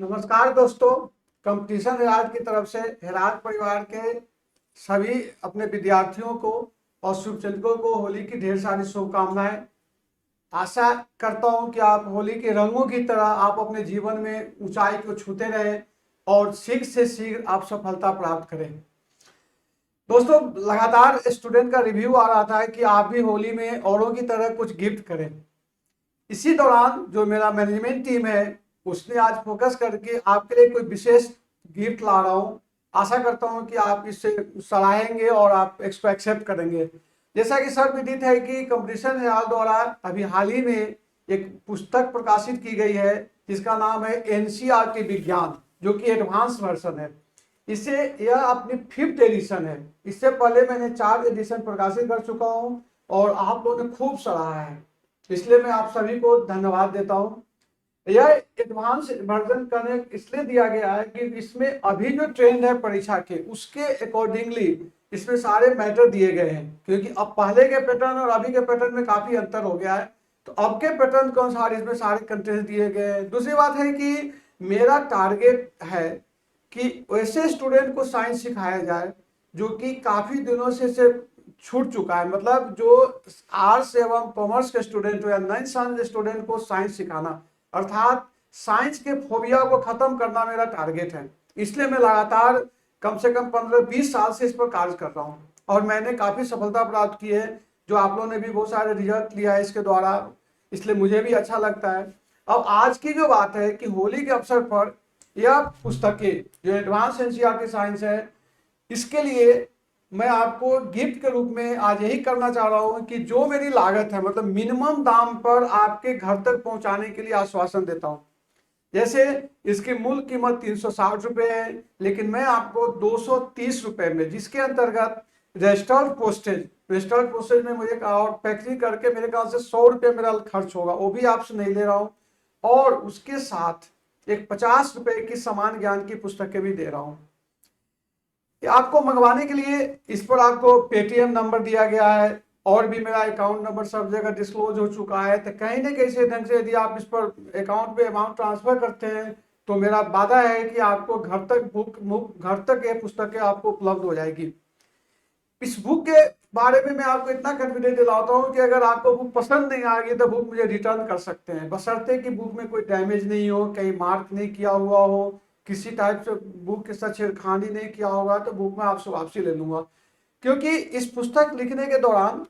नमस्कार दोस्तों। Competition Herald की तरफ से हेराल्ड परिवार के सभी अपने विद्यार्थियों को और शुभचिंतकों को होली की ढेर सारी शुभकामनाएं। आशा करता हूं कि आप होली के रंगों की तरह आप अपने जीवन में ऊंचाई को छूते रहें और शीघ्र से शीघ्र आप सफलता प्राप्त करें। दोस्तों, लगातार स्टूडेंट का रिव्यू आ रहा था कि आप भी होली में औरों की तरह कुछ गिफ्ट करें। इसी दौरान जो मेरा मैनेजमेंट टीम है उसने आज फोकस करके आपके लिए कोई विशेष गिफ्ट ला रहा हूं। आशा करता हूं कि आप इसे सराहेंगे और आप इसको एक्सेप्ट करेंगे। जैसा कि सर्वविदित है कि कंपटीशन हेराल्ड द्वारा अभी हाल ही में एक पुस्तक प्रकाशित की गई है जिसका नाम है एनसीईआरटी विज्ञान, जो कि एडवांस वर्जन है। इसे यह अपनी 5th एडिशन है। इससे पहले मैंने 4 एडिशन प्रकाशित कर चुका हूं और आप लोगों ने खूब सराहा है, इसलिए मैं आप सभी को धन्यवाद देता हूं। यह एडवांस वर्जन करने इसलिए दिया गया है कि इसमें अभी जो ट्रेंड है परीक्षा के उसके अकॉर्डिंगली इसमें सारे मैटर दिए गए हैं, क्योंकि अब पहले के पैटर्न और अभी के पैटर्न में काफी अंतर हो गया है। तो अब के पैटर्न के अनुसार इसमें सारे कंटेंट दिए गए हैं। दूसरी बात है कि मेरा टारगेट है कि वैसे स्टूडेंट को साइंस सिखाया जाए जो कि काफी दिनों से छूट चुका है। मतलब जो आर्ट्स एवं कॉमर्स के स्टूडेंट हो या नॉन साइंस स्टूडेंट को साइंस सिखाना, अर्थात साइंस के फोबिया को खत्म करना मेरा टारगेट है। इसलिए मैं लगातार कम से कम 15-20 साल से इस पर कार्य कर रहा हूँ और मैंने काफी सफलता प्राप्त की है, जो आप लोगों ने भी बहुत सारे रिजल्ट लिया है इसके द्वारा, इसलिए मुझे भी अच्छा लगता है। अब आज की जो बात है कि होली के अवसर पर यह पुस्तकें जो एडवांस एनसीईआरटी साइंस है, इसके लिए मैं आपको गिफ्ट के रूप में आज यही करना चाह रहा हूं कि जो मेरी लागत है, मतलब मिनिमम दाम पर आपके घर तक पहुंचाने के लिए आश्वासन देता हूं। जैसे इसकी मूल कीमत 360 रुपए है, लेकिन मैं आपको 230 रुपए में, जिसके अंतर्गत रजिस्टर्ड पोस्टेज में मुझे और पैकिंग करके मेरे ख्याल से 100 रुपये मेरा खर्च होगा, वो भी आपसे नहीं ले रहा हूं। और उसके साथ एक 50 रुपए की समान ज्ञान की पुस्तकें भी दे रहा हूं। आपको मंगवाने के लिए इस पर आपको पेटीएम नंबर दिया गया है और भी मेरा अकाउंट नंबर सब जगह डिस्क्लोज हो चुका है। तो कहीं ना कहीं से ढंग से यदि आप इस पर अकाउंट पे अमाउंट ट्रांसफर करते हैं तो मेरा वादा है कि आपको घर तक ये पुस्तकें आपको उपलब्ध हो जाएगी। इस बुक के बारे में मैं आपको इतना कॉन्फिडेंस दिलाता हूँ कि अगर आपको बुक पसंद नहीं आएगी तो बुक मुझे रिटर्न कर सकते हैं, बशर्ते कि बुक में कोई डैमेज नहीं हो, कहीं मार्क नहीं किया हुआ हो, किसी टाइप से बुक के साथ छेड़खानी नहीं किया होगा, तो बुक में आपसे वापसी ले लूंगा। क्योंकि इस पुस्तक लिखने के दौरान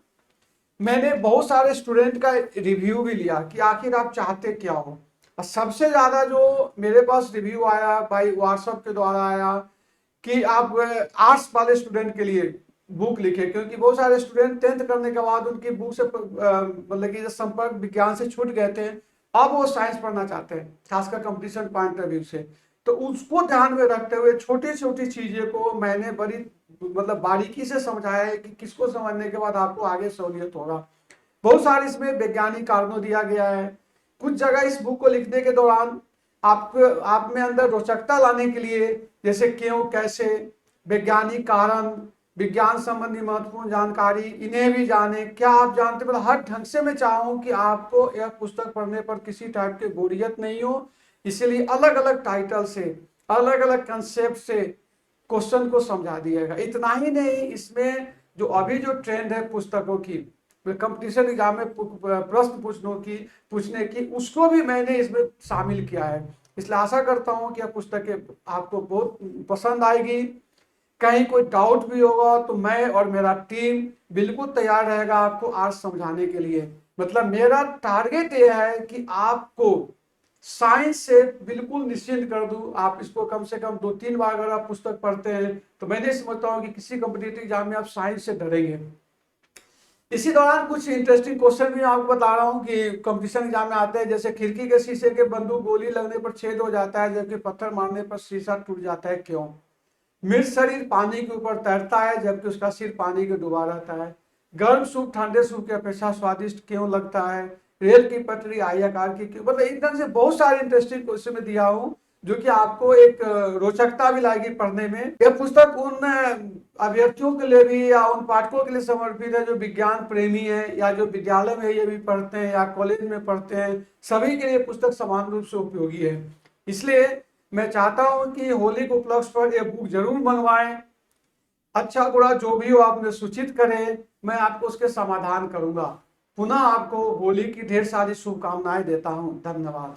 मैंने बहुत सारे स्टूडेंट का रिव्यू भी लिया कि आखिर आप चाहते क्या हो। और सबसे ज्यादा जो मेरे पास रिव्यू आया बाई व्हाट्सएप के द्वारा आया कि आप आर्ट्स वाले स्टूडेंट के लिए बुक लिखे, क्योंकि बहुत सारे स्टूडेंट 10th करने के बाद उनकी बुक से मतलब कि संपर्क विज्ञान से छूट गए थे, अब वो साइंस पढ़ना चाहते हैं, खासकर कंपटीशन पॉइंट ऑफ व्यू से। तो उसको ध्यान में रखते हुए छोटी छोटी चीजें को मैंने बड़ी मतलब बारीकी से समझाया है कि किसको समझने के बाद आपको आगे सहूलियत होगा। बहुत सारे इसमें वैज्ञानिक कारणों दिया गया है। कुछ जगह इस बुक को लिखने के दौरान आप में अंदर रोचकता लाने के लिए, जैसे क्यों, कैसे, वैज्ञानिक कारण, विज्ञान संबंधी महत्वपूर्ण जानकारी, इन्हें भी जाने, क्या आप जानते, मतलब हर ढंग से मैं चाहूँ कि आपको यह पुस्तक पढ़ने पर किसी टाइप की बोरियत नहीं हो। इसीलिए अलग अलग टाइटल से, अलग अलग कंसेप्ट से क्वेश्चन को समझा दिएगा। इतना ही नहीं, इसमें जो अभी जो ट्रेंड है पुस्तकों की, कंपटीशन एग्जाम में प्रश्न पूछने की, उसको भी मैंने इसमें शामिल किया है। इसलिए आशा करता हूं कि यह पुस्तकें आपको बहुत पसंद आएगी। कहीं कोई डाउट भी होगा तो मैं और मेरा टीम बिल्कुल तैयार रहेगा आपको आज समझाने के लिए। मतलब मेरा टारगेट यह है कि आपको साइंस से बिल्कुल निश्चिंत कर दूं। आप इसको कम से कम 2-3 बार अगर आप पुस्तक पढ़ते हैं तो मैं नहीं समझता हूं कि किसी कॉम्पिटिटिव एग्जाम में आप साइंस से डरेंगे। इसी दौरान कुछ इंटरेस्टिंग क्वेश्चन भी आपको बता रहा हूं कि कंपटीशन एग्जाम में आते हैं, जैसे खिड़की के शीशे के बंदूक गोली लगने पर छेद हो जाता है जबकि पत्थर मारने पर शीशा टूट जाता है, क्यों? मृत शरीर पानी के ऊपर तैरता है जबकि उसका सिर पानी के डूबा रहता है। गर्म सूप ठंडे सूप की अपेक्षा स्वादिष्ट क्यों लगता है? रेल की पटरी आई आकार की क्यों? मतलब एक ढंग से बहुत सारे इंटरेस्टिंग क्वेश्चन में दिया हूं जो कि आपको एक रोचकता भी लाएगी पढ़ने में। यह पुस्तक उन अभ्यर्थियों के लिए भी या उन पाठकों के लिए समर्पित है जो विज्ञान प्रेमी है या जो विद्यालय में ये भी पढ़ते हैं या कॉलेज में पढ़ते हैं, सभी के लिए पुस्तक समान रूप से उपयोगी है। इसलिए मैं चाहता हूं कि होली के उपलक्ष्य पर ये बुक जरूर मंगवाएं। अच्छा बुरा जो भी हो आप मुझे सूचित करें, मैं आपको उसके समाधान करूंगा। पुनः आपको होली की ढेर सारी शुभकामनाएं देता हूं। धन्यवाद।